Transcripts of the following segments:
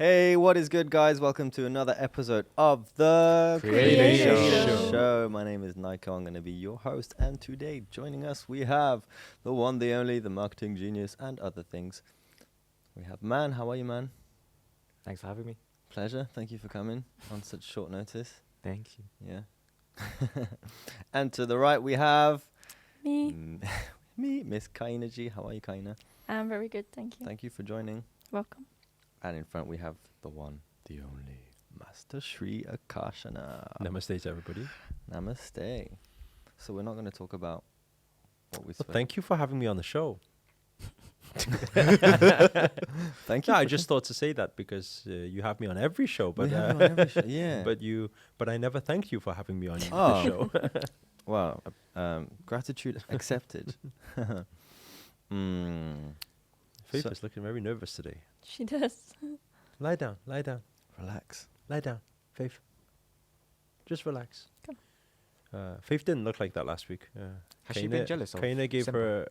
Hey, what is good, guys? Welcome to another episode of the Creation Show. My name is Nico. I'm going to be your host, and today joining us we have the one, the only, the marketing genius, and other things. We have Man. How are you, Man? Thanks for having me. Pleasure. Thank you for coming on such short notice. Thank you. Yeah. And to the right we have Me. me, Miss Kaina G. How are you, Kaina? I'm very good, thank you. Thank you for joining. Welcome. And in front we have the one, the only, Master Shri Akarshana. Namaste to everybody. Namaste. So we're not going to talk about what we Well, spoke. thank you for having me on the show. Thank you. Yeah, I just thought to say that because you have me on every show, but We have you on every show, yeah. but I never thank you for having me on the Oh. show. Wow. Gratitude accepted. Faith So- is looking very nervous today. She does. Lie down, lie down, Relax. lie down, Faith. Just relax. Come. Faith didn't look like that last week. Has she been jealous of Kaina gave Simba? her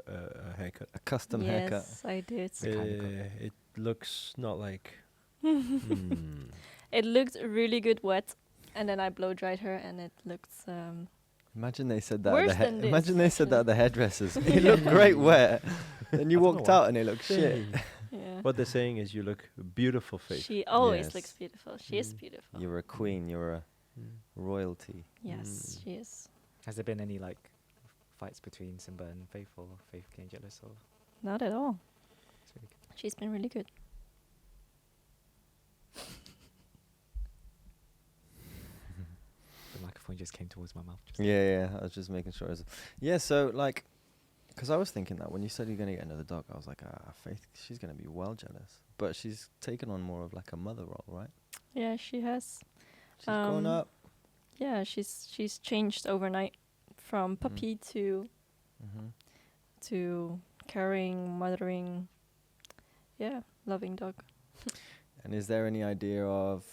a haircut. A custom haircut. Yes, I did. It looks not like. mm. It looked really good wet, and then I blow dried her, and it looked. Imagine they said that. Worse At the than this, imagine they said that at actually. the hairdressers. It looked great wet. Then you I don't walked know out and it looked shit. Yeah. What they're saying is you look beautiful, Faith. She always Yes. looks beautiful. She is Mm. beautiful. You're a queen. You're a royalty. Yes, she is. Has there been any fights between Simba and Faith, or Faith getting jealous? Or Not at all. it's really good. She's been really good. The microphone just came towards my mouth. Just Yeah. I was just making sure. Yeah. So like, because I was thinking that when you said you're gonna get another dog, I was like, Faith, she's gonna be well jealous. But she's taken on more of like a mother role, right? Yeah, she has. She's grown up. Yeah, she's changed overnight from puppy to caring, mothering. Yeah, loving dog. And is there any idea of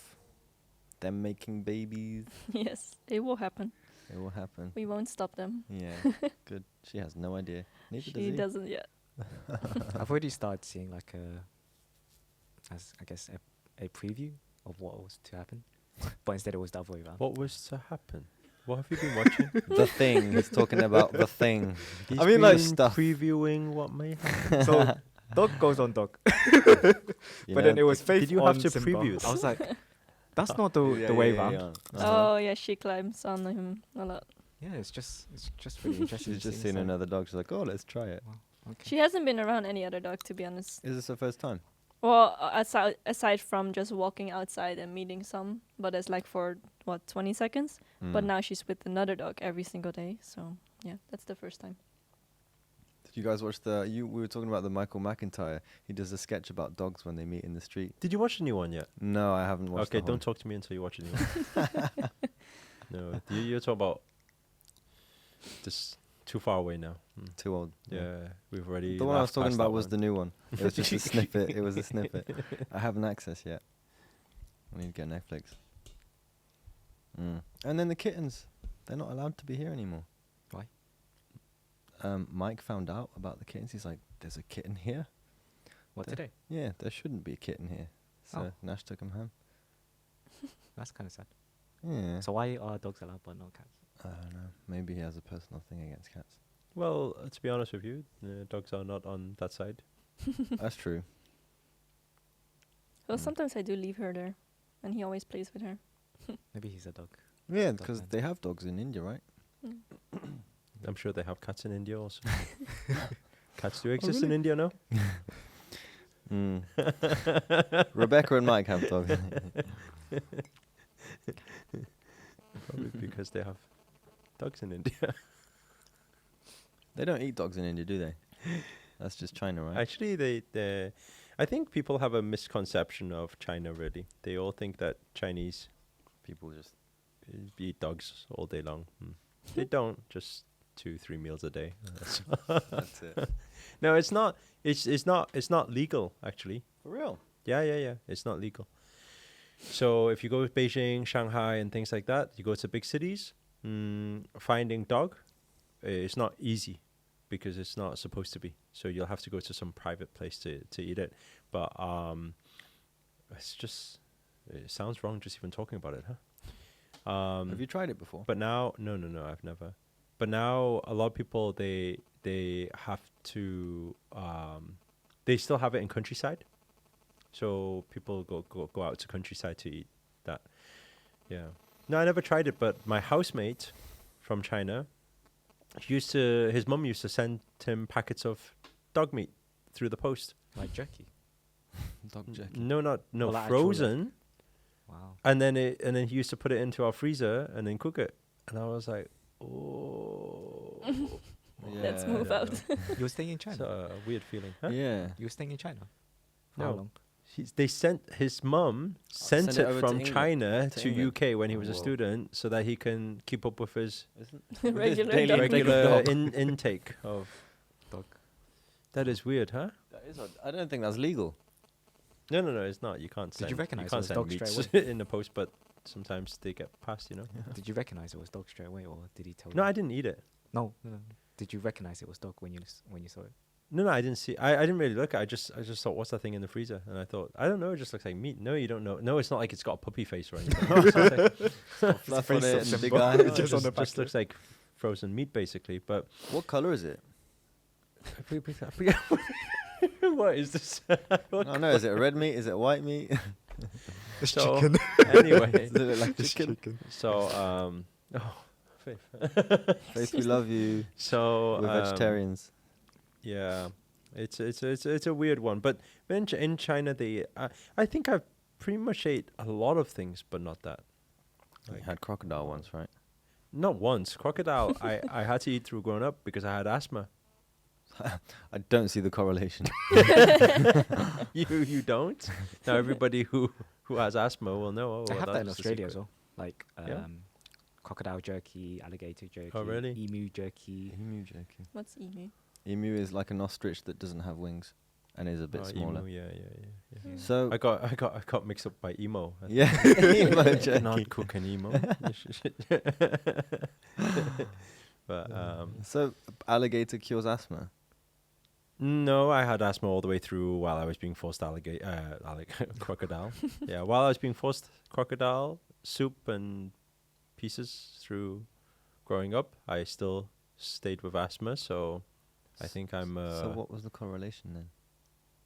them making babies? Yes, it will happen. It will happen. We won't stop them. Yeah. Good. She has no idea. Neither does She he. doesn't yet. I've already started seeing a preview of what was to happen, but instead it was the other way around. What was to happen? What have you been watching? The Thing. He's talking about The Thing. He's I mean, like, been stuff. previewing what may happen. So dog goes on dog, You but then know? it was Faith. Did you have on to Simba. preview I was like, that's not Yeah, the way yeah, round. yeah. Oh yeah, she climbs on him a lot. Yeah, it's just really interesting. She's to just see, seen so- another dog. She's like, oh, let's try it. Okay. She hasn't been around any other dog, to be honest. Is this her first time? Well, aside from just walking outside and meeting some, but it's like for 20 seconds. But Mm. now she's with another dog every single day. So yeah, that's the first time. Did you guys watch we were talking about the Michael McIntyre. He does a sketch about dogs when they meet in the street. Did you watch the new one yet? No, I haven't watched Okay, the whole- don't talk to me until you watch the new one. No, you're talking about this too far away now. Too old. Yeah, we've already. The one I was laughed talking past about that was one. the new one. It was just a snippet. It was a snippet. I haven't accessed yet. I need to get Netflix. And then the kittens. They're not allowed to be here anymore. Why? Mike found out about the kittens. He's like, there's a kitten here. What There- today? Yeah, there shouldn't be a kitten here. So Oh. Nash took him home. That's kind of sad. Yeah. So why are dogs allowed but not cats? I don't know. Maybe he has a personal thing against cats. Well, to be honest with you, dogs are not on that side. That's true. Well, Mm. sometimes I do leave her there, and he always plays with her. Maybe he's a dog. Yeah, Dog because man. they have dogs in India, right? I'm sure they have cats in India also. Cats do exist in really? India, no? Mm. Rebecca and Mike have dogs. Probably because they have dogs in India. They don't eat dogs in India, do they? That's just China, right? Actually, I think people have a misconception of China. Really, they all think that Chinese People just. eat dogs all day long. They don't. Just 2-3 meals a day. That's it. No, it's not. It's not legal actually. For real? Yeah. It's not legal. So if you go to Beijing, Shanghai, and things like that, you go to big cities, finding dog is not easy because it's not supposed to be. So you'll have to go to some private place to eat it. But it's just it sounds wrong just even talking about it, huh? Have you tried it before? But now, no, I've never. But now a lot of people they have to they still have it in countryside, so people go out to countryside to eat that. Yeah. No, I never tried it, but my housemate from China his mum used to send him packets of dog meat through the post. Like jerky. Dog jerky. No, Well, actual, frozen. Wow. And then he used to put it into our freezer and then cook it. And I was like, oh. Let's move Yeah. out. You were staying in China. It's a weird feeling. Huh? Yeah. You were staying in China. For No. How long? They sent his mum sent send it it over from to China to to England. UK when he was a Whoa. student, so that he can keep up with his Regular daily dog intake meat. of regular dog. intake of. Dog. That is weird, huh? That is odd. I don't think that's legal. No, it's not. You can't send. Did you recognise can't it was send dog meats straight in the post, but sometimes they get past. Did you recognize it was dog straight away, or did he tell No, you? I didn't eat it. No. Did you recognize it was dog when you saw it? No, I didn't see. I didn't really look. I just thought, what's that thing in the freezer? And I thought, I don't know. It just looks like meat. No, you don't know. No, it's not like it's got a puppy face or anything. No, it's just like, Fluff on it and big no, eyes. it just looks like frozen meat, basically. But What color is it? what is this? Oh no, is it a red meat? Is it a white meat? It's So, chicken. Anyway, Does it look like It's chicken? so Faith. Faith, we love you. So We're vegetarians. Yeah, it's a weird one. But in China, I think I've pretty much ate a lot of things, but not that. We had crocodile once, right? Not once. Crocodile, I had to eat through growing up because I had asthma. I don't see the correlation. You don't? Now everybody who has asthma will know. Oh, They well, have that in that's the Australia as secret. well. Like Yeah? crocodile jerky, alligator jerky, Oh, really? emu jerky. Emu jerky. What's emu? Emu is like an ostrich that doesn't have wings and is a bit Oh, smaller. emo, yeah. Yeah. So I got mixed up by emo. yeah, emo jerky. Not cooking emo. But So alligator cures asthma. no, I had asthma all the way through while I was being forced crocodile. Yeah, while I was being forced crocodile soup and pieces through growing up, I still stayed with asthma. So I think I'm So what was the correlation then?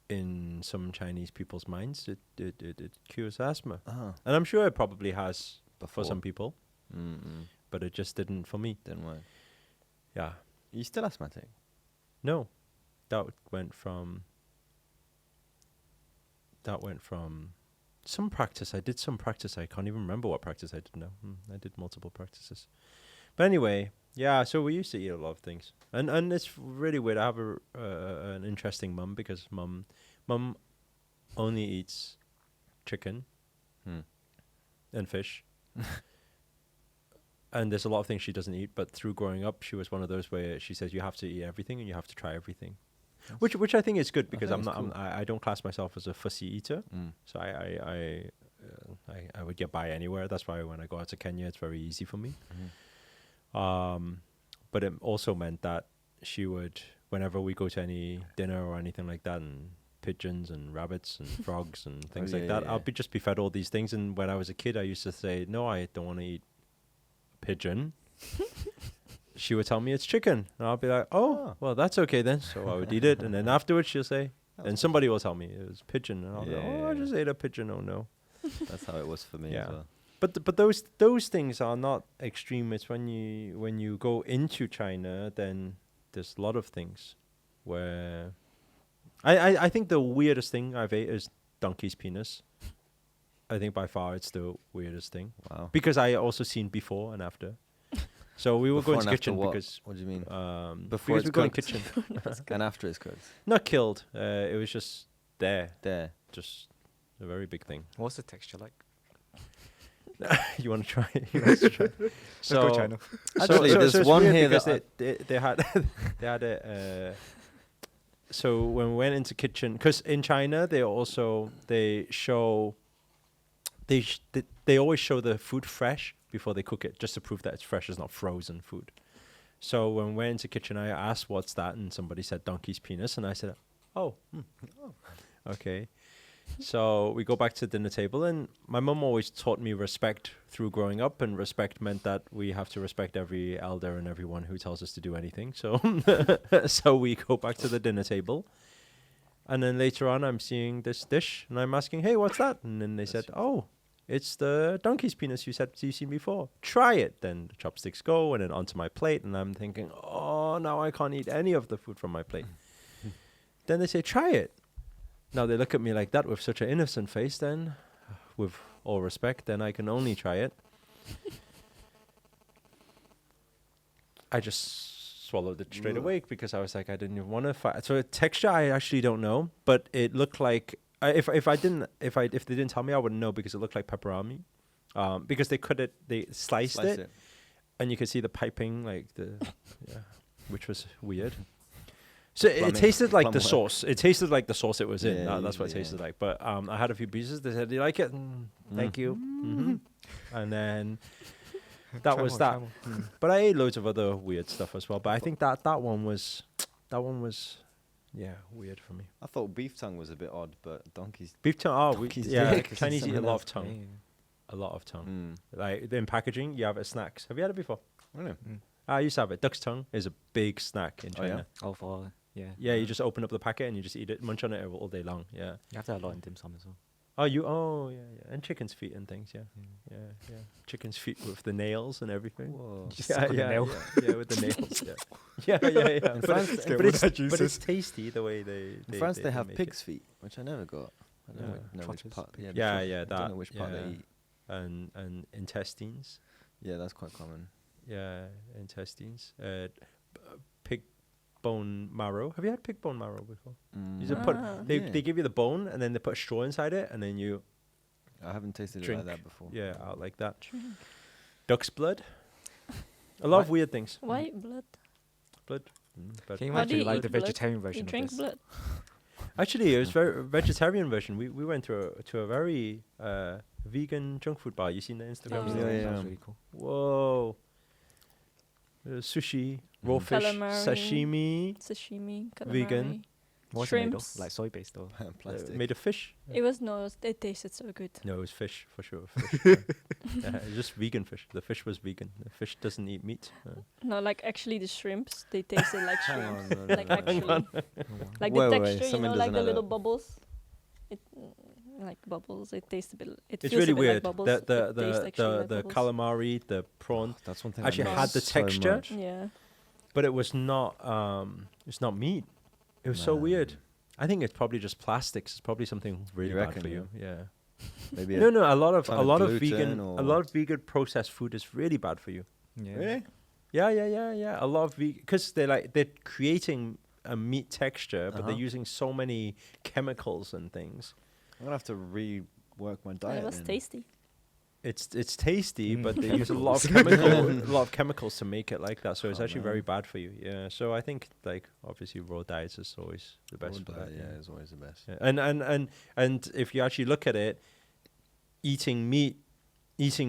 in some Chinese people's minds. It cures asthma, Ah, and I'm sure it probably has before for some people, but it just didn't for me. didn't work. Yeah, Are you still asthmatic? no, that went from some practice. I did some practice. I can't even remember what practice I did now. I did multiple practices. But anyway, yeah, so we used to eat a lot of things. And it's really weird. I have an interesting mum because mum only eats chicken and fish. And there's a lot of things she doesn't eat, but through growing up, she was one of those where she says you have to eat everything and you have to try everything. Which I think is good because think it's cool. I don't class myself as a fussy eater. So I would get by anywhere. That's why when I go out to Kenya, it's very easy for me. But it also meant that she would, whenever we go to any dinner or anything like that, and pigeons and rabbits and frogs and things like that, I'll just be fed all these things. And when I was a kid, I used to say, no, I don't want to eat pigeon. She would tell me it's chicken, and I'll be like, oh, well, that's okay then. So I would eat it, and then afterwards she'll say, and somebody will tell me it was pigeon, and I'll go, oh, I just ate a pigeon. Oh no. That's how it was for me Yeah. as well. But those things are not extreme. It's when you go into China, then there's a lot of things where I think the weirdest thing I've ate is donkey's penis. I think by far it's the weirdest thing Wow. because I also seen before and after. So we will go Before into and kitchen after what? because What do you mean? before it's we go in cooked. kitchen, And after it's cooked. not killed. It was just there, There. just a very big thing. What's the texture like? You want to try? You want to try? Let's go China. Actually, there's it's one weird here because that they had they had a. So when we went into kitchen, because in China they always show the food fresh before they cook it, just to prove that it's fresh, it's not frozen food. So when we went into kitchen, I asked what's that, and somebody said donkey's penis, and I said, oh, okay. So we go back to the dinner table, and my mum always taught me respect through growing up, and respect meant that we have to respect every elder and everyone who tells us to do anything. So, so we go back to the dinner table, and then later on, I'm seeing this dish, and I'm asking, "Hey, what's that?" And then they said, "Oh, it's the donkey's penis you've seen before. Try it." Then the chopsticks go, and then onto my plate, and I'm thinking, "Oh, now I can't eat any of the food from my plate." Then they say, "Try it." Now they look at me like that with such an innocent face, then, with all respect, then I can only try it. I just swallowed it straight away because I was like, I didn't even want to fight. So texture, I actually don't know, but it looked like, if they didn't tell me, I wouldn't know because it looked like pepperoni. Because they sliced it, and you could see the piping, like which was weird. So it tasted like the sauce. It tasted like the sauce it was in. That's what it tasted like. But I had a few pieces. They said, "Do you like it?" Thank you. And then that was that. But I ate loads of other weird stuff as well. But I think that one was, weird for me. I thought beef tongue was a bit odd, but donkey's Beef tongue. Donkey's Chinese eat a something lot else. of tongue. A lot of tongue. Like in packaging, you have it as snacks. Have you had it before? Really? I used to have it. Duck's tongue is a big snack in China. Oh, for yeah. Yeah, you just open up the packet and you just eat it, munch on it all day long. Yeah. You have to have a lot in dim sum as well. And chicken's feet and things. Yeah. Chicken's feet with the nails and everything. Whoa. Just suck on the nail. With the nails. Yeah. In But France, it's tasty the way they. in France they have make pig's feet, which I never got. I don't know which Trotters. part. it. the Yeah, trotters. yeah, I that. don't know which part yeah. they eat. And intestines. Yeah, that's quite common. Yeah, intestines. Pig bone marrow. Have you had pig bone marrow before? You just put they give you the bone and then they put a straw inside it and then you I haven't tasted it drink. like that before. Yeah, out like that. Duck's blood. A lot of weird things. White blood. Blood. But Can you How do imagine you like eat the blood? vegetarian You version of drink this? blood. actually, it was very vegetarian version. We went to a very vegan junk food bar. You seen the Instagram? Oh. story? Yeah. That was really cool. Whoa. Sushi, raw fish, Calamari. sashimi, Sashimi, calamari. Vegan. What's it made of? Shrimps. Like soy based or? Plastic. made of fish. It was it tasted so good. No, it was fish for sure. Fish. Yeah, it was just vegan fish. The fish was vegan. The fish doesn't eat meat. No, like actually the shrimps, they tasted like Hang shrimps. on, no, Like no, no. actually, like Wait, the wait, texture, you someone know, like doesn't the know little that. bubbles. It like bubbles. It tastes a bit. It It's feels really a bit weird. Like bubbles. The It tastes actually like the bubbles. calamari, the prawn, That's one thing. actually I had miss the so texture. much. Yeah. but it was not. It's not meat. It was so weird. I think it's probably just plastics. It's probably something really You bad reckon, for you. Yeah. Maybe No. A lot of kind of gluten a lot of vegan processed food is really bad for you. Yeah. Really? Yeah. A lot of because they're creating a meat texture, but they're Uh-huh. using so many chemicals and things. I'm gonna have to rework my And diet. it was then. tasty. It's tasty, Mm. but they use a lot of chemicals to make it like that. So it's Oh, actually man. very bad for you. Yeah. So I think like obviously raw diets is always the best. Raw for diet, that, yeah, is always the best. Yeah. And if you actually look at it, eating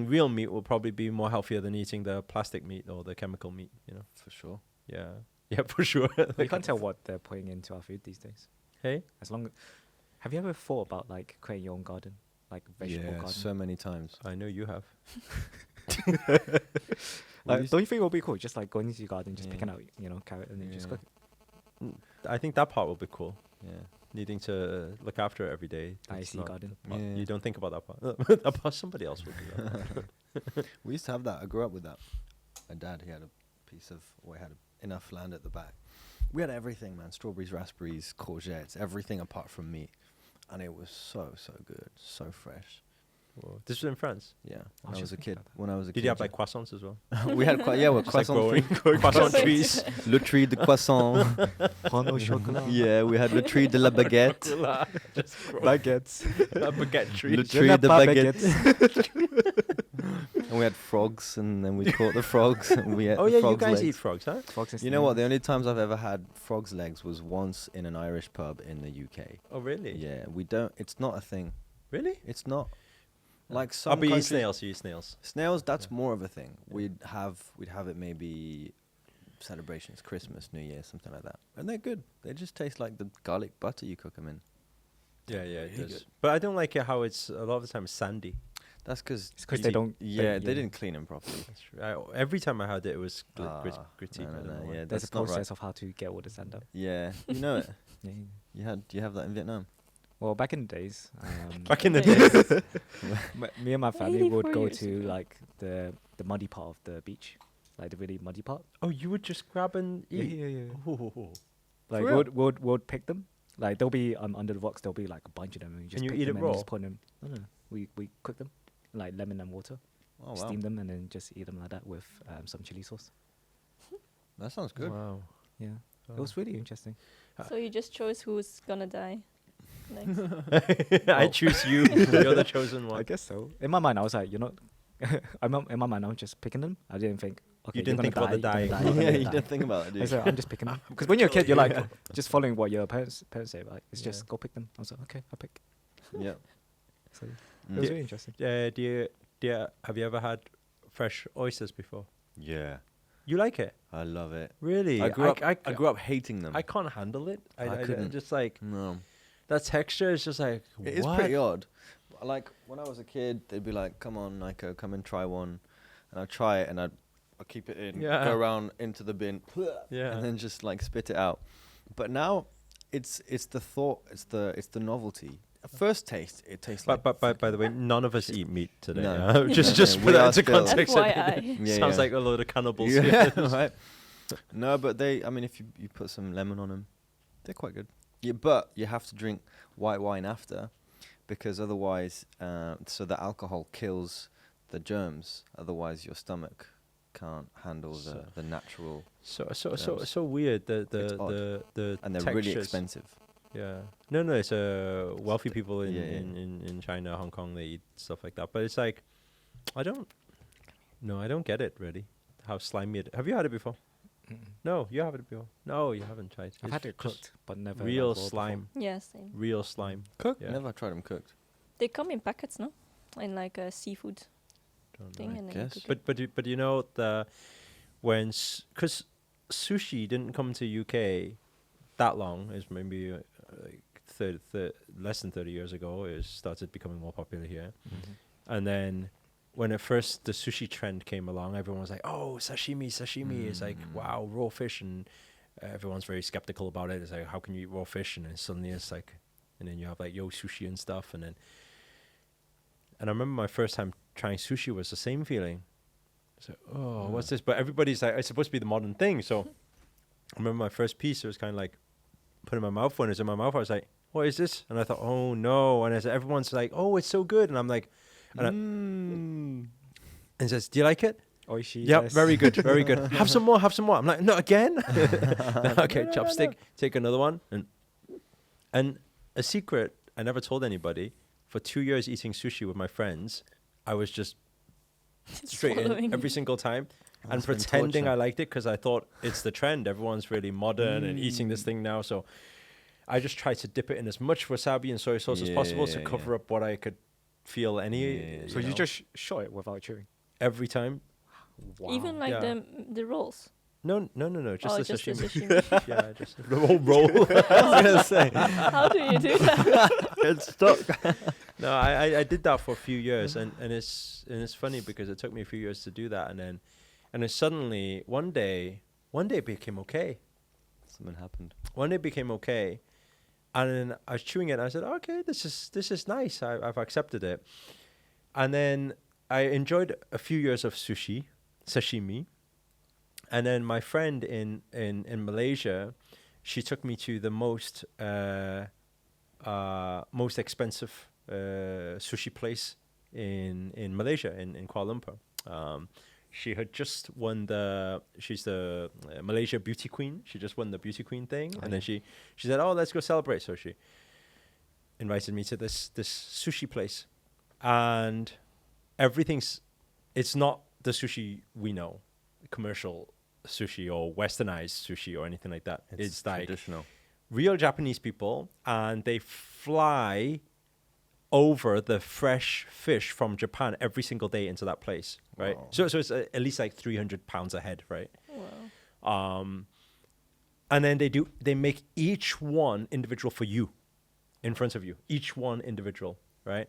real meat will probably be more healthier than eating the plastic meat or the chemical meat. You know. For sure. Yeah, for sure. You can't tell what they're putting into our food these days. Hey. Have you ever thought about like creating your own garden, like vegetable Yeah, garden? so many times. I know you have. Like, don't you think it would be cool? Just like going into your garden, just Yeah. picking out, carrot, and then just Yeah. cook it. I think that part will be cool. Yeah. Needing to look after it every day. I It's see not garden. the part. Yeah. You don't think about that part. That part somebody else will do that. We used to have that. I grew up with that. My dad, he had a piece of, he had enough land at the back. We had everything, man. Strawberries, raspberries, courgettes, everything apart from meat. And it was so good. So fresh. Whoa. This was in France. Yeah. I When I should was a think kid. about that. When I was a kid. Did you have like croissants as well? we had with Just like croissant growing croissant trees. Le tree de croissant. Pain au chocolat. Yeah, we had le tree de la baguette. Baguettes. A baguette tree. Le Je tree n'ai de pas baguette. And we had frogs, and then we caught the frogs. And we ate Oh the yeah, you frogs' guys legs. eat frogs, huh? Fox and You know what? The snails. only times I've ever had frogs' legs was once in an Irish pub in the UK. Oh really? Yeah, we don't. It's not a thing. Really? It's not. Like Oh, some but you eat countries- snails. You eat snails. Snails, that's Yeah. more of a thing. Yeah. We'd have it maybe celebrations, Christmas, New Year, something like that, and they're good. They just taste like the garlic butter you cook them in. Yeah, it Really does. good. But I don't like it how it's a lot of the time sandy. That's because It's 'cause they don't- Yeah, they- they yeah. didn't clean them properly. That's true. Every time I had it, it was gritty. No, I don't know why. yeah, There's a that's not right. process of how to get all the sand up. Yeah, you know it. Yeah. Do you have that in Vietnam? Well, back in the days, Back in the Days. day. me and my family would 84 go years to ago. like the muddy part of the beach, like the really muddy part. Oh, you would just grab and eat? yeah. Oh. Like real? we'd pick them. Like they'll be under the rocks. There'll be like a bunch of them, and you just you pick eat it them and you raw? just put them. No, we cook them, like lemon and water, Oh wow, steam them, and then just eat them like that with some chili sauce. that sounds good. Wow. Yeah, Oh. it was really interesting. So you just chose who's gonna die next. I choose you. You're the chosen one. I guess so. In my mind, I was like, you're not. In my mind, I was just picking them. I didn't think. Okay, You didn't you're think about gonna the die, you're dying. gonna die, Yeah, you're you gonna didn't die. think about it, I did was you? like, I'm just picking them because when you're a kid, you're like just following what your parents say. Like, it's Yeah. just go pick them. I was like, okay, I'll pick. Yeah. So it Mm. was really interesting. Have you ever had fresh oysters before? Yeah, You like it? I love it. Really? I grew up hating them. I can't handle it. I couldn't. just like No, that texture is just like it is what? pretty odd. Like when I was a kid, they'd be like, "Come on, Nico, come and try one," and I'd try it, and I'd keep it in, Yeah. go around into the bin, Yeah. and then just like spit it out. But now, it's the thought, it's the novelty. At first taste, it tastes like. But by the way, none of us eat meat today. No. yeah? just We put are that into still- context. FYI. Yeah, Sounds yeah. like a load of cannibals. Yeah, right. No, but I mean, if you put some lemon on them, they're quite good. Yeah, but you have to drink white wine after, because otherwise, so the alcohol kills the germs. Otherwise, your stomach can't handle the natural, So weird. It's odd. The and they're really textures. expensive. Yeah. No, it's wealthy people in, Yeah, yeah. in China, Hong Kong, they eat stuff like that. But it's like, I don't get it really. How slimy it. Have you had it before? No, you haven't before. No, you haven't tried. I've It's had it just cooked, but never Real like raw before. slime. Yeah, same. Real slime. Cooked? Yeah. Never tried them cooked. They come in packets, no? In like a seafood Don't thing, know. and then guess. you cook it. But you know because sushi didn't come to UK that long. It's maybe like less than 30 years ago. It started becoming more popular here. And then when the sushi trend came along, everyone was like, "Oh, sashimi!" It's like, wow, raw fish, and everyone's very skeptical about it. It's like, how can you eat raw fish? And then suddenly it's like, and then you have like yo sushi and stuff, and I remember my first time trying sushi was the same feeling. So, what's this? But everybody's like, it's supposed to be the modern thing. So I remember my first piece, it was kind of like putting my mouth when it was in my mouth. I was like, what is this? And I thought, oh no. And everyone's like, oh, it's so good. And I'm like, and it says, do you like it? Oishi. Yeah, yes. very good, very good. Have some more. I'm like, no, again? Okay, chopstick, take another one. And a secret I never told anybody, for 2 years eating sushi with my friends, I was just straight in Swallowing. every single time and That's been pretending torture. I liked it because I thought it's the trend. Everyone's really modern and eating this thing now. So I just tried to dip it in as much wasabi and soy sauce as possible to Yeah, cover up what I could feel Yeah, So you know, just shot it without chewing. every time. Wow. Even like Yeah. the rolls. No, just Oh, the just the sashimi. sashimi. Yeah, just the whole roll. I was gonna say How do you do that? it's stuck. No, I did that for a few years, and it's funny because it took me a few years to do that, and then suddenly one day it became okay. Something happened. One day it became okay, and then I was chewing it, and I said, okay, this is nice. I've accepted it, and then I enjoyed a few years of sashimi, and then my friend in Malaysia, she took me to the most expensive sushi place in Malaysia, in Kuala Lumpur. She had just won she's the Malaysia beauty queen. She just won the beauty queen thing. And then she said, oh, let's go celebrate. So she invited me to this sushi place. And it's not the sushi we know, commercial sushi or westernized sushi or anything like that. It's like traditional. real Japanese people, and they fly over the fresh fish from Japan every single day into that place, right? Wow. So it's at least like 300 pounds a head, right? Wow. And then they make each one individual for you in front of you, each one individual, right?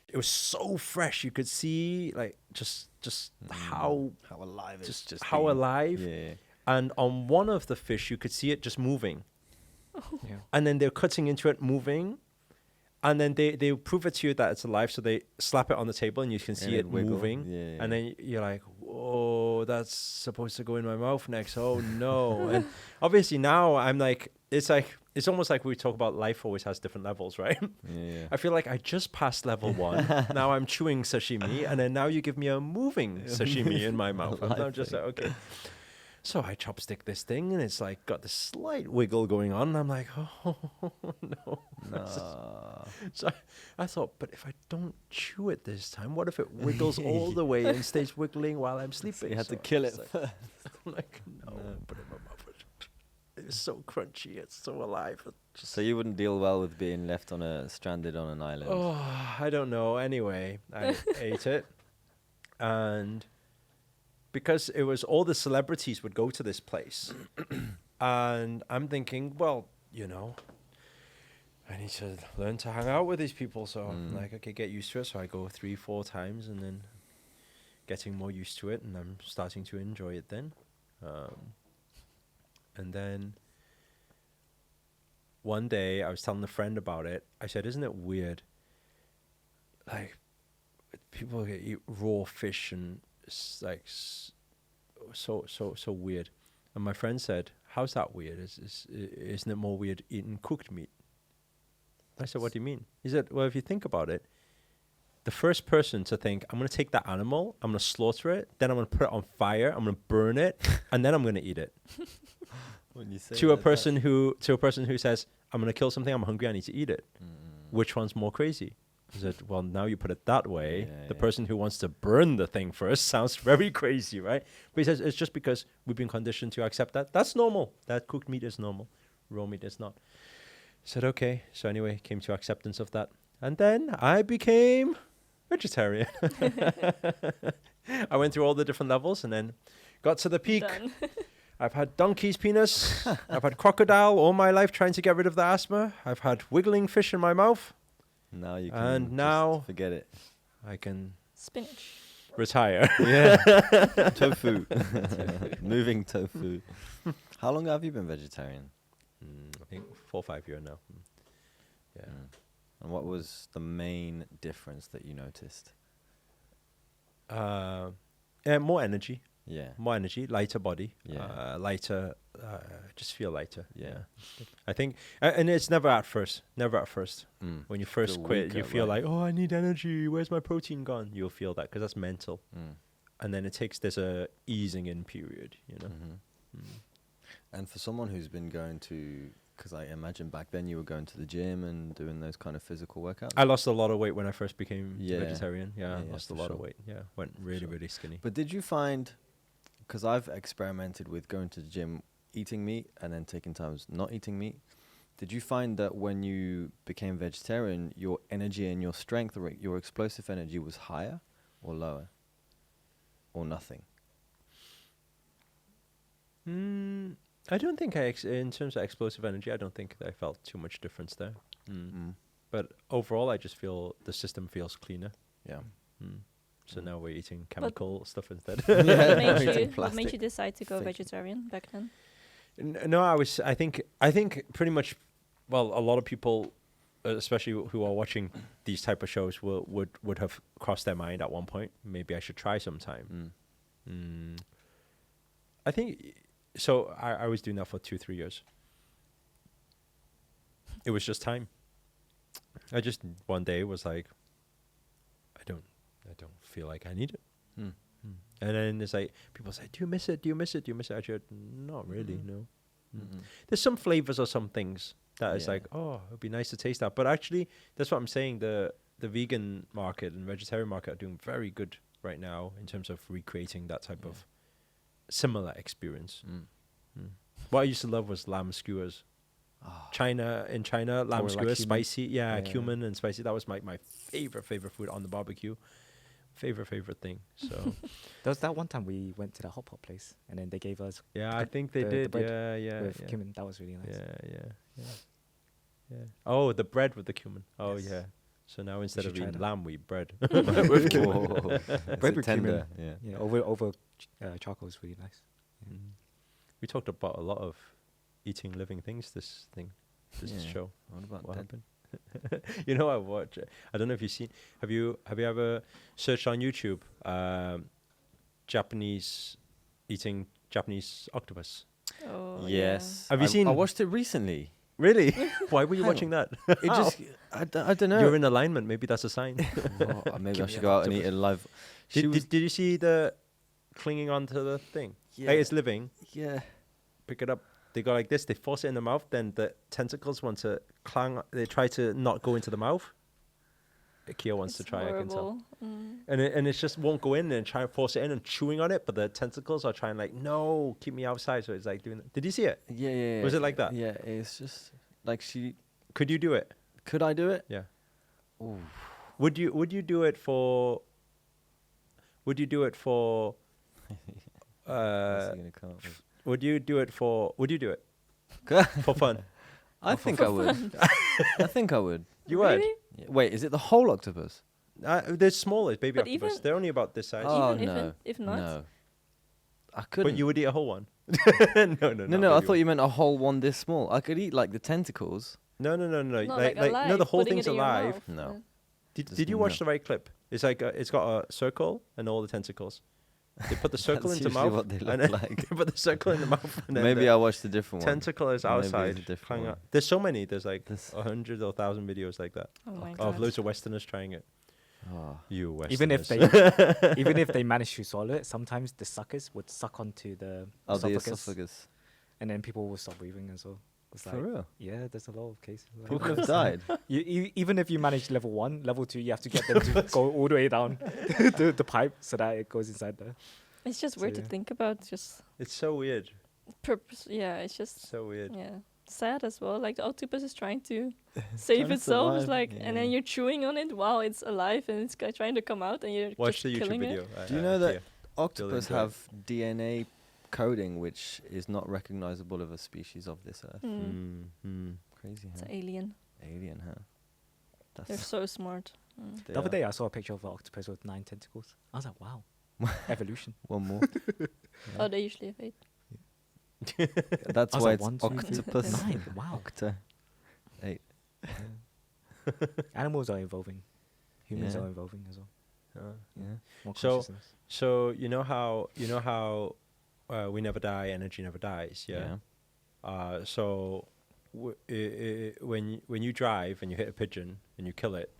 It was so fresh. You could see like just how alive it's just how been. alive. Yeah. And on one of the fish, you could see it just moving. Yeah. And then they're cutting into it, moving. And then they prove it to you that it's alive. So they slap it on the table and you can see it wiggle. moving. Yeah. And then you're like, whoa, that's supposed to go in my mouth next. Oh, no. And obviously now I'm like, it's almost like we talk about life always has different levels, right? Yeah. I feel like I just passed level 1. Now I'm chewing sashimi. And then now you give me a moving sashimi in my mouth. And I'm just like, okay. So I chopstick this thing, and it's like got this slight wiggle going on. And I'm like, oh, no. So I thought, but if I don't chew it this time, what if it wiggles all the way and stays wiggling while I'm sleeping? So you had to So kill it it's like- first. I'm like, no, put it in my mouth. It's so crunchy. It's so alive. So you wouldn't deal well with being left stranded on an island. Oh, I don't know. Anyway, I ate it. And because it was all the celebrities would go to this place. And I'm thinking, well, I need to learn to hang out with these people. So I'm like, okay, get used to it. So I go 3-4 times and then getting more used to it. And I'm starting to enjoy it then. And then one day I was telling a friend about it. I said, isn't it weird? Like, people eat raw fish and it's like so weird. And my friend said, how's that weird? Isn't it more weird eating cooked meat? I said, what do you mean? He said, well, if you think about it, the first person to think, I'm going to take that animal, I'm going to slaughter it, then I'm going to put it on fire, I'm going to burn it, and then I'm going to eat it. When you say To a person who says, I'm going to kill something, I'm hungry, I need to eat it. Which one's more crazy? He said, well, now you put it that way. Yeah, the yeah. person who wants to burn the thing first sounds very crazy, right? But he says, it's just because we've been conditioned to accept that. That's normal. That cooked meat is normal. Raw meat is not. I said, okay. So anyway, came to acceptance of that. And then I became vegetarian. I went through all the different levels and then got to the peak. Done. I've had donkey's penis. I've had crocodile all my life trying to get rid of the asthma. I've had wiggling fish in my mouth. Now you can And just now- forget it. I can Spinach. retire. Yeah. Tofu. Moving tofu. How long have you been vegetarian? I think 4 or 5 years now. Yeah. And what was the main difference that you noticed? More energy. Yeah. More energy, lighter body. Yeah. Lighter, just feel lighter. Yeah. I think, and it's never at first. Mm. When you first Feel quit, you weaker, feel right? like, oh, I need energy. Where's my protein gone? You'll feel that because that's mental. And then there's a easing in period, And for someone who's been going to, because I imagine back then you were going to the gym and doing those kind of physical workouts. I lost a lot of weight when I first became Yeah. vegetarian. Yeah, Yeah, I yeah, lost a for lot of sure. weight. Yeah, went really, Sure. really skinny. But did you find, because I've experimented with going to the gym, eating meat, and then taking times not eating meat. Did you find that when you became vegetarian, your energy and your strength, or your explosive energy, was higher or lower? Or nothing? I don't think in terms of explosive energy, I don't think that I felt too much difference there. But overall, I just feel the system feels cleaner. Yeah. So now we're eating chemical stuff instead. What Eating made you plastic. decide to go Fake. vegetarian back then? No, I think pretty much, well, a lot of people, especially who are watching these type of shows, would have crossed their mind at one point. Maybe I should try sometime. I think so. I was doing that for 2-3 years. It was just time. I just one day was like, I don't feel like I need it. And then it's like people say, "Do you miss it? Do you miss it? Do you miss it?" I said, "Not really, no." There's some flavors or some things that is Yeah. like, oh, it'd be nice to taste that. But actually, that's what I'm saying. The vegan market and vegetarian market are doing very good right now in terms of recreating that type of similar experience. What I used to love was lamb skewers. In China, lamb Or like skewers, cumin. spicy. Yeah, cumin and spicy. That was my favorite food on the barbecue. Favorite thing. So There was that one time we went to the hot pot place, and then they gave us yeah, I think they the did. bread Yeah, with yeah. cumin. That was really nice. Yeah. Yeah. Oh, the bread with the cumin. Oh Yes. yeah. So now instead of should try eating that. lamb, we eat bread. With Bread with tender. cumin. Yeah. Yeah, over charcoal is really nice. Mm. We talked about a lot of eating living things. This Yeah. show. What about What dead? happened? You know, I watch. I don't know if you've seen. Have you ever searched on YouTube Japanese eating Japanese octopus? Oh, Yes. Have you seen- I watched it recently. Really? Why were you Hang watching that? It just, I don't know. You're in alignment. Maybe that's a sign. Oh, maybe I Give should me go an out and eat it live. She did, was, did you see the clinging onto the thing? yeah, Hey, it's living. yeah. Pick it up. They go like this. They force it in the mouth. Then the tentacles want to clang. They try to not go into the mouth. Kia wants to It's try. I can tell. horrible. Mm. And it just won't go in and try and force it in and chewing on it. But the tentacles are trying like, no, keep me outside. So it's like doing that. Did you see it? Yeah. Was it like that? Yeah, it's just like she. Could you do it? Could I do it? Yeah. Ooh. Would you do it for? Would you do it for? What's he gonna come up with? Would you do it for? Would you do it for fun? I think I would. I think I would. You would. Really? Yeah. Wait, is it the whole octopus? They're smaller, baby But octopus. even- They're only about this size. Oh, Even no. if not, No. I couldn't. But you would eat a whole one. No. No, I thought you meant a whole one this small. I could eat like the tentacles. No. not Like, alive, no, the whole putting thing's it in your alive. mouth. No. Did Just you watch no. the right clip? It's like it's got a circle and all the tentacles. They put the circle That's into usually mouth. what they and look then like. they put the circle in the mouth. And then Maybe the I watched a different one. tentacle is Maybe it's a outside. different hanging one. out. There's so many. There's like This- 100 or 1,000 videos like that Oh my Of god. of loads of Westerners trying it. Oh. You Westerners. Even if they manage to swallow it, sometimes the suckers would suck onto the Oh, the esophagus, esophagus. and then people will stop breathing as well. It's For like, real? yeah, there's a lot of cases. like People that. have died. Even if you manage level 1, level 2, you have to get them to go all the way down the pipe so that it goes inside there. It's just So, weird to yeah. think about. Just It's so weird. purpose. Yeah, it's just So weird. yeah sad as well. Like the octopus is trying to save Trying to itself. It's survive, like, and then yeah. you're chewing on it while it's alive and it's trying to come out, and you're Watch just the YouTube killing video. it. Do you know that Kia. octopus enjoy it. have DNA coding which is not recognizable of a species of this earth? Mm. Crazy, It's huh? an alien. Alien, huh? They're That's so smart. they The other are. day I saw a picture of an octopus with 9 tentacles. I was like, wow, evolution. One more. Oh, they usually have 8. That's I was why like, it's 1, 2, 3, octopus. 9. Wow. Octa. 8. Animals are evolving. Humans Yeah. are evolving as well. Yeah. More So- consciousness. So you know how we never die, energy never dies. Yeah. So when you drive and you hit a pigeon and you kill it,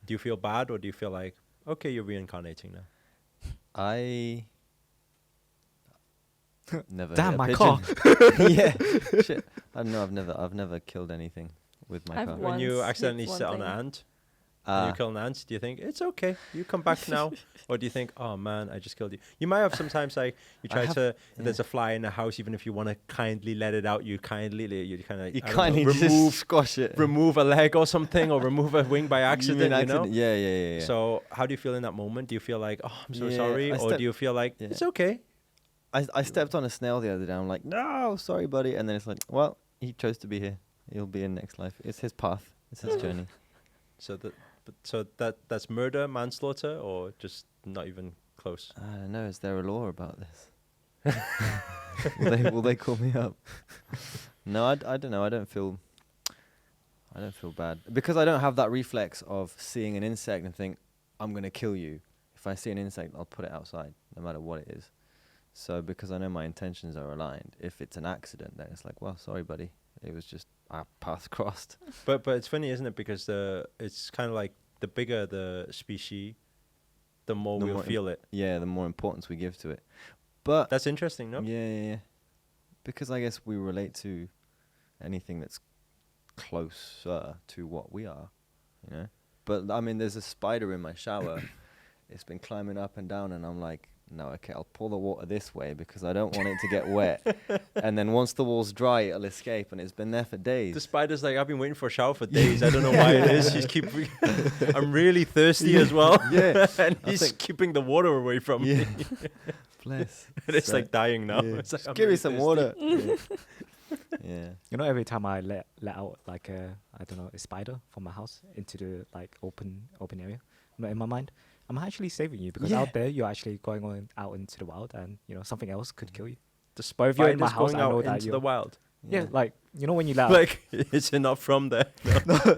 do you feel bad or do you feel like, okay, you're reincarnating now? I never. Damn, hit a my pigeon. Yeah. Shit. I don't know. I've never killed anything with my I've car. Once When you hit accidentally one sit on thing. an ant, and you kill an ant, do you think it's okay? You come back now, or do you think, oh man, I just killed you? You might have sometimes like you I try have- to. yeah. There's a fly in the house, even if you want to kindly let it out, you kind of You kindly just squash it. remove a leg or something, or remove a wing by accident. You know. Yeah. So how do you feel in that moment? Do you feel like, oh, I'm so Yeah, sorry, I or do you feel like yeah. it's okay? I stepped on a snail the other day. I'm like, no, sorry, buddy. And then it's like, well, he chose to be here. He'll be in next life. It's his path. It's his journey. So that's murder, manslaughter, or just not even close? I don't know. Is there a law about this? will they call me up? No, I don't know. I don't feel bad because I don't have that reflex of seeing an insect and think I'm gonna kill you. If I see an insect, I'll put it outside, no matter what it is. So because I know my intentions are aligned, if it's an accident, then it's like, well, sorry, buddy. It was just our paths crossed. But it's funny, isn't it? Because it's kind of like the bigger the species, the more The we'll more feel it. Yeah, the more importance we give to it. But That's interesting, no? yeah. Because I guess we relate to anything that's closer to what we are, you know. But I mean, there's a spider in my shower. It's been climbing up and down, and I'm like, no, okay, I'll pour the water this way because I don't want it to get wet. And then once the wall's dry, it'll escape, and it's been there for days. The spider's like, I've been waiting for a shower for days. I don't know why it is. She's I'm really thirsty as well. Yeah. And I he's think- keeping the water away from me. Bless. And it's So- like dying now. Yeah. It's like, Just I'm give me really some thirsty. water. Yeah. Yeah. You know, every time I let out like a spider from my house into the like open area, in my mind, I'm actually saving you because Yeah. out there you're actually going on out into the wild, and something else could kill you. The But if you're in my spiders house, going I know out that into you're the wild. yeah, like when you let out. Like, is it not from there?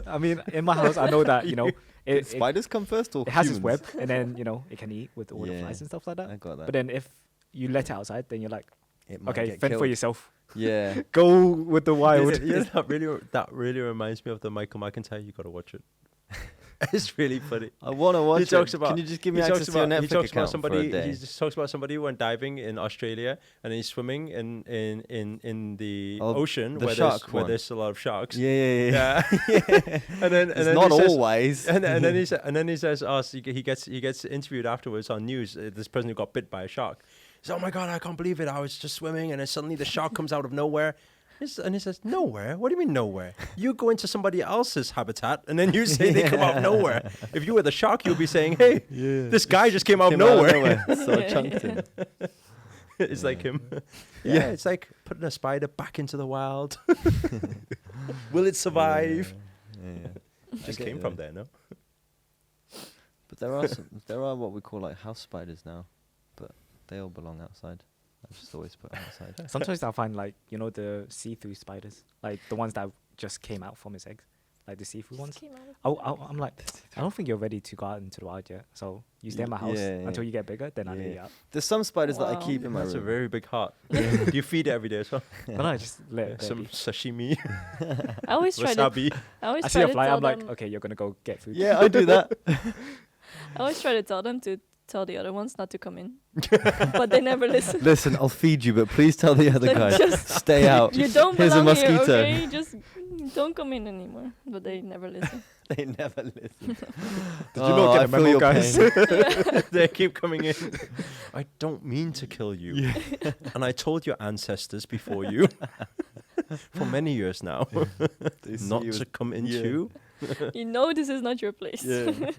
I mean, in my house, I know that Did it spiders come first or it has its humans? web, and then it can eat with all the Yeah. flies and stuff like that. I got that. But then if you let it outside, then you're like, It might okay, get fend for killed. yourself. Yeah. Go with the wild. That really reminds me of the Michael McIntyre. You got to watch it. It's really funny. I want to watch He it. talks about- Can you just give me He access talks to your about- he Netflix talks about account somebody. for a day? He just talks about somebody who went diving in Australia and he's swimming in the ocean the where shark one. there's a lot of sharks. Yeah. And then It's then not he says, always. and then he says, "Oh, so he gets interviewed afterwards on news. This person who got bit by a shark. He says, "Oh my god, I can't believe it! I was just swimming, and then suddenly the shark comes out of nowhere." And he says, "Nowhere? What do you mean nowhere? You go into somebody else's habitat, and then you say they come out of nowhere. If you were the shark, you'd be saying, "Hey, this guy just came out of nowhere." So chunked in. It's like him. Yeah. It's like putting a spider back into the wild. Will it survive? Yeah. Just I get came you from there. there, no? But there are what we call like house spiders now, but they all belong outside. I just always put outside. Sometimes I find like the see-through spiders, like the ones that just came out from its eggs, like the see-through ones. I'm like, I don't think you're ready to go out into the wild yet. So you stay in my house Yeah, until yeah. you get bigger, then I'll let you Yeah. out. There's some spiders that I Wow. keep in my That's a room. very big heart. Do you feed it every day as well? But no, I just let it Some be. sashimi, I always try to. wasabi. I always I see try a to fly, tell I'm like, them. okay, you're gonna go get food. Yeah, I do that. I always try to tell them to tell the other ones not to come in, but they never listen. Listen, I'll feed you, but please tell the other Like, guys just- stay out. You don't Here's a belong here, mosquito. okay? Just don't come in anymore. But they never listen. They never listen. Did you not get I a feel memo, your guys? pain. They keep coming in. I don't mean to kill you. And I told your ancestors before you for many years now They see not you to as- come yeah. into. You know this is not your place.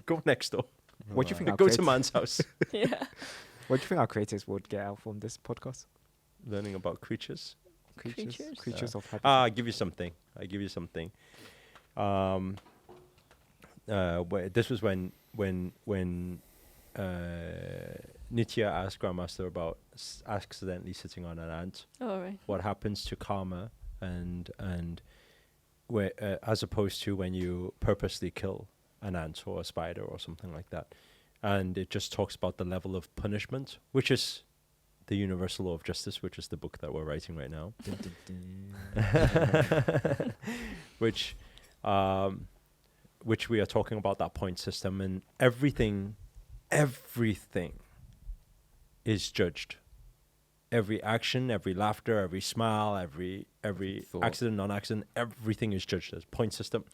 Go next door. What do you think? Our Go to creators- man's house. Yeah. What do you think our creators would get out from this podcast? Learning about creatures. Creatures? Of habitat. I give you something. This was when Nitya asked Grandmaster about accidentally sitting on an ant. All right. What happens to karma, and where as opposed to when you purposely kill an ant or a spider or something like that, and it just talks about the level of punishment, which is the Universal Law of Justice, which is the book that we're writing right now. which we are talking about that point system, and everything is judged. Every action, every laughter, every smile, every Thought. accident, non-accident, everything is judged as point system.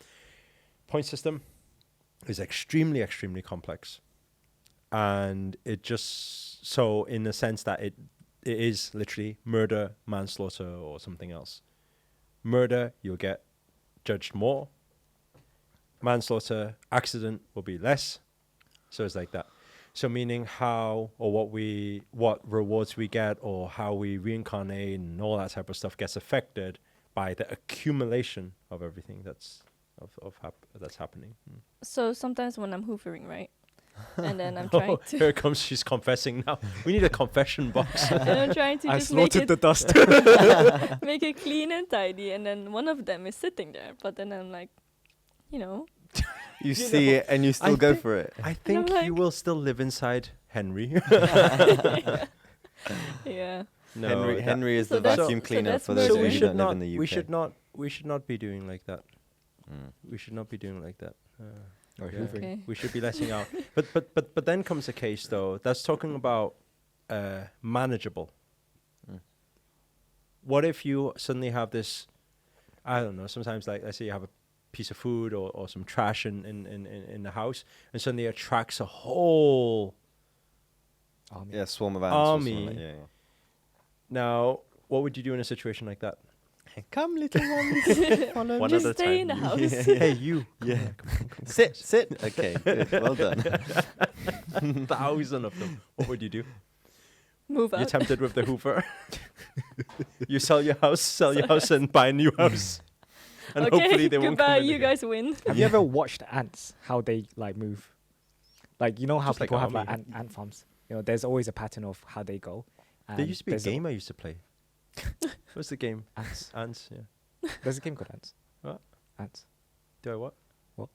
Point system is extremely, extremely complex, and it just so in the sense that it is literally murder, manslaughter, or something else. Murder, you'll get judged more. Manslaughter, accident will be less. So it's like that. So meaning how or what rewards we get or how we reincarnate and all that type of stuff gets affected by the accumulation of everything that's happening. So sometimes when I'm hoovering, right, and then I'm trying to, Here comes, she's confessing now. We need a confession box. and I'm trying to I just make slaughtered it the dust. make it clean and tidy, and then one of them is sitting there, but then I'm like, You see it and you still go for it. I think like- you will still live inside Henry. yeah. No, Henry is So the that's- vacuum so cleaner that's for murder. those so of we you who should don't live not. in the UK. We should not be doing like that. Mm. We should not be doing like that. Or Yeah. hoovering. Okay. We should be letting out. But then comes a case though that's talking about manageable. Mm. What if you suddenly have this? I don't know. Sometimes, like let's say you have a piece of food or some trash in the house, and suddenly it attracts a whole Army. Yeah, swarm of ants. Or something Army. like, yeah. Now, what would you do in a situation like that? Come, little ones. Follow One me. at Just a stay in time. the house. Hey, you. Yeah. Sit. Okay, good. Well done. 1,000 of them. What would you do? Move You're out. tempted with the Hoover. You sell your house, and buy a new house. And okay, hopefully they won't come goodbye. in You again. guys win. Have you ever watched ants? How they like move? Like you know how Just like people have like army. ant farms. You know, there's always a pattern of how they go. There and used to be a there's game I used to play. What's the game? Ants. Ants, yeah. There's a game called Ants. What? Ants. Do I what? What?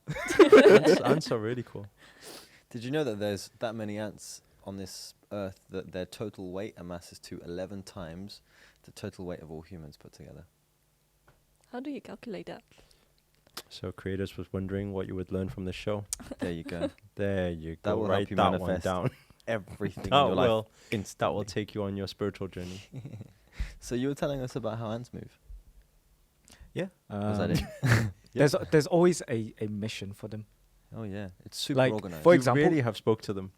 Ants are really cool. Did you know that there's that many ants on this earth that their total weight amasses to 11 times the total weight of all humans put together? How do you calculate that? So creators was wondering what you would learn from this show. There you go. There you That go. will help Write you that one manifest down. Everything in That your life. will that instantly. will take you on your spiritual journey. So you were telling us about how ants move. Yeah. Was that it? There's always a mission for them. Oh yeah, it's super Like, organized. for You example, really have spoke to them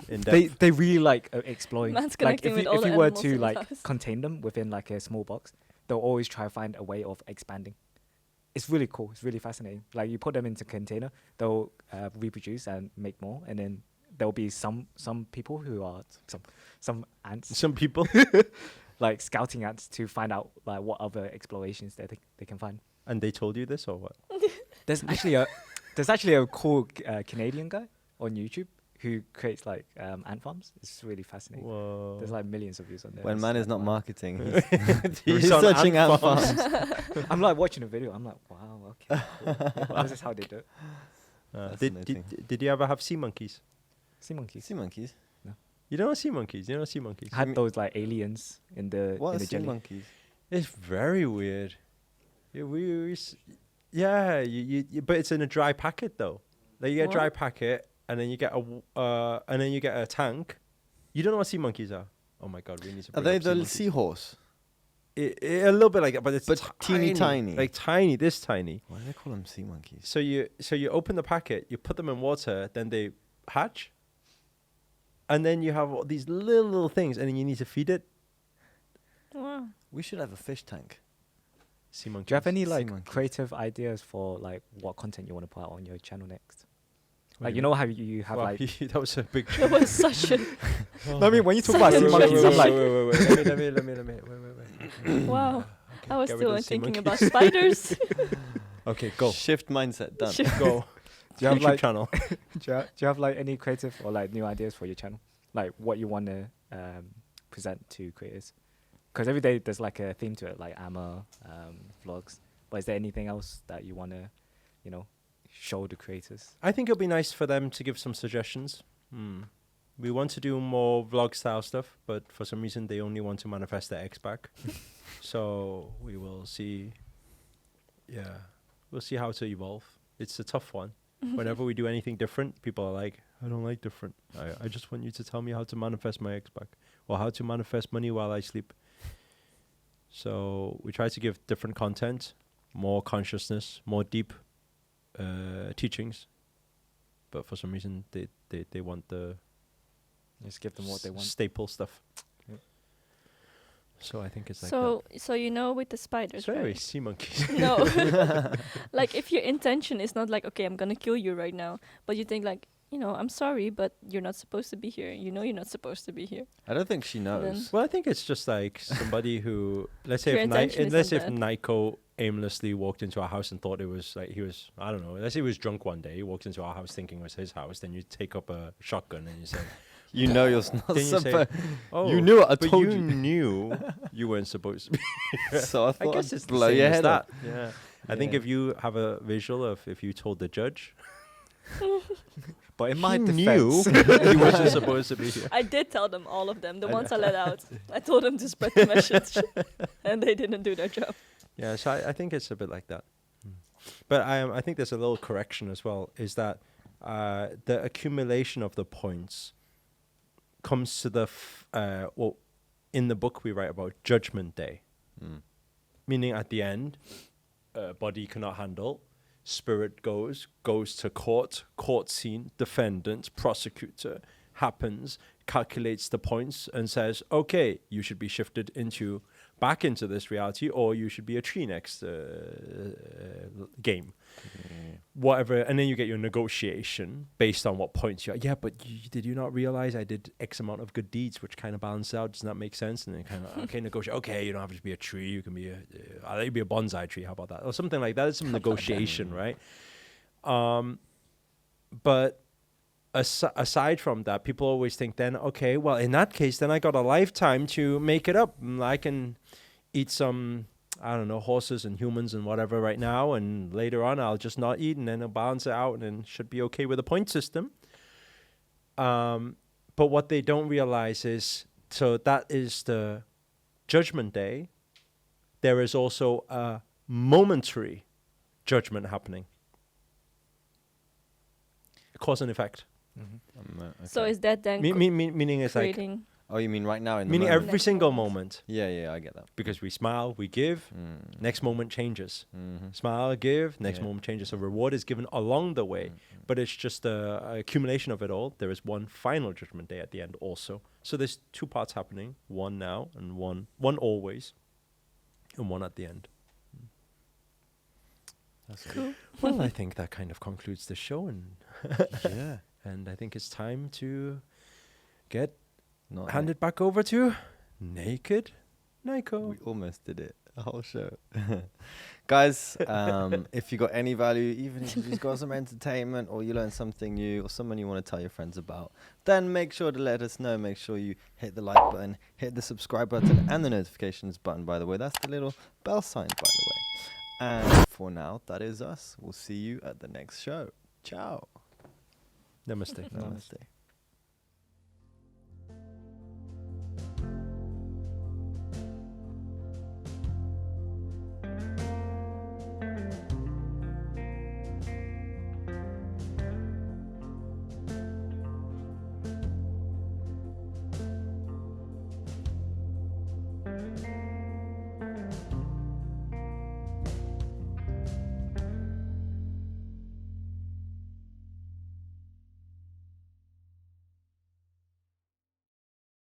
in depth. they really like exploring. Man's Like connecting if with you, all if the you were animals in to his like house. contain them within like a small box, they'll always try to find a way of expanding. It's really cool. It's really fascinating. Like you put them into a container, they'll reproduce and make more, and then there'll be some people who are some ants Some people. like scouting ants to find out like what other explorations they can find. And they told you this or what? There's actually a cool Canadian guy on YouTube who creates like ant farms. It's really fascinating. Whoa. There's like millions of views on there. when It's man like, is not wow. marketing, he's He's on researching ant ant farms. farms. I'm like watching a video. I'm like, wow, okay, cool. This is how they do it. Fascinating. Did you ever have sea monkeys? Sea monkeys. Sea monkeys. You don't know sea monkeys. You don't know sea monkeys. I had those like aliens in the What in are the sea jelly. monkeys? It's very weird. Yeah, but it's in a dry packet though. Like you get a dry What? packet, and then you get a tank. You don't know what sea monkeys are? Oh my god, we need to. Are bring they up sea the monkeys. seahorse? A little bit like that, but it's But teeny. like tiny, this tiny. Why do they call them sea monkeys? So you open the packet, you put them in water, then they hatch, and then you have all these little things, and then you need to feed it. Wow. We should have a fish tank. Sea monkeys. Do you have any Sea like monkeys. creative ideas for like what content you want to put out on your channel next? What Like do you know how you have Wow, like. that was a big. That was such a No, I mean when you talk about sea Wait, monkeys, I'm like, wait. Wait. wow. I was Get rid still of the sea thinking monkey. about spiders. Okay, go. Shift mindset. Done. Go. do you have YouTube like channel. do you have like any creative or like new ideas for your channel? Like what you want to present to creators? Because every day there's like a theme to it, like AMA, vlogs. But is there anything else that you want to, show the creators? I think it'll be nice for them to give some suggestions. We want to do more vlog style stuff, but for some reason they only want to manifest their ex back. So we will see. Yeah, we'll see how to evolve. It's a tough one. Whenever we do anything different, people are like, I don't like different. I just want you to tell me how to manifest my ex back or how to manifest money while I sleep. So we try to give different content, more consciousness, more deep teachings. But for some reason, they want the Just give them what they want. staple stuff. Yep. So I think it's like So you know with the spiders, that. Sorry, right? sea monkeys. No. Like if your intention is not like, okay, I'm gonna kill you right now, but you think like, I'm sorry, but you're not supposed to be here. You know you're not supposed to be here. I don't think she knows. Well, I think it's just like somebody who, let's say, Your if intention is let's say not if bad. Nico aimlessly walked into our house and thought it was like he was, I don't know, let's say he was drunk one day, he walked into our house thinking it was his house, then you take up a shotgun and you say, You know you're not then you say, supposed. oh, You knew it. I but told you you. knew you weren't supposed to be. So I I thought guess I'd it's blow the same your as head that. off. Yeah. I think Yeah. if you have a visual of if you told the judge, But in my he knew defense, he wasn't supposed to be here. I did tell them all of them, the ones I let out. I told them to spread the message, and they didn't do their job. Yeah, so I think it's a bit like that. But I think there's a little correction as well, is that the accumulation of the points comes to the, in the book we write about Judgment Day, meaning at the end, body cannot handle, spirit goes to court scene, defendant, prosecutor, happens, calculates the points and says, okay, you should be shifted into back into this reality, or you should be a tree next game. Whatever, and then you get your negotiation based on what points you're. Yeah, but did you not realize I did X amount of good deeds, which kind of balance out? Does that make sense? And then kind of okay, negotiate. Okay, you don't have to be a tree. You can be I'll let you be a bonsai tree. How about that, or something like that? It's some negotiation, right? But aside from that, people always think then, okay, well, in that case, then I got a lifetime to make it up. I can eat some, I don't know, horses and humans and whatever right now, and later on I'll just not eat, and then I'll balance it out, and then should be okay with a point system. But what they don't realize is, so that is the judgment day. There is also a momentary judgment happening. Cause and effect. Okay. So is that then Meaning it's like, creating? Oh, you mean right now in the meaning moment? every Next single moment. moment. Yeah, I get that. Because we smile, we give, next moment changes. Smile, give, next moment changes. So reward is given along the way, but it's just a accumulation of it all. There is one final judgment day at the end also. So there's two parts happening, one now and one always, and one at the end. That's Cool. Well, I think that kind of concludes the show, and Yeah. and I think it's time to get Not handed back over to Naked Nico. We almost did it. The whole show. Guys, if you got any value, even if you just got some entertainment or you learned something new or someone you want to tell your friends about, then make sure to let us know. Make sure you hit the like button, hit the subscribe button and the notifications button, by the way. That's the little bell sign, by the way. And for now, that is us. We'll see you at the next show. Ciao. Namaste. Namaste.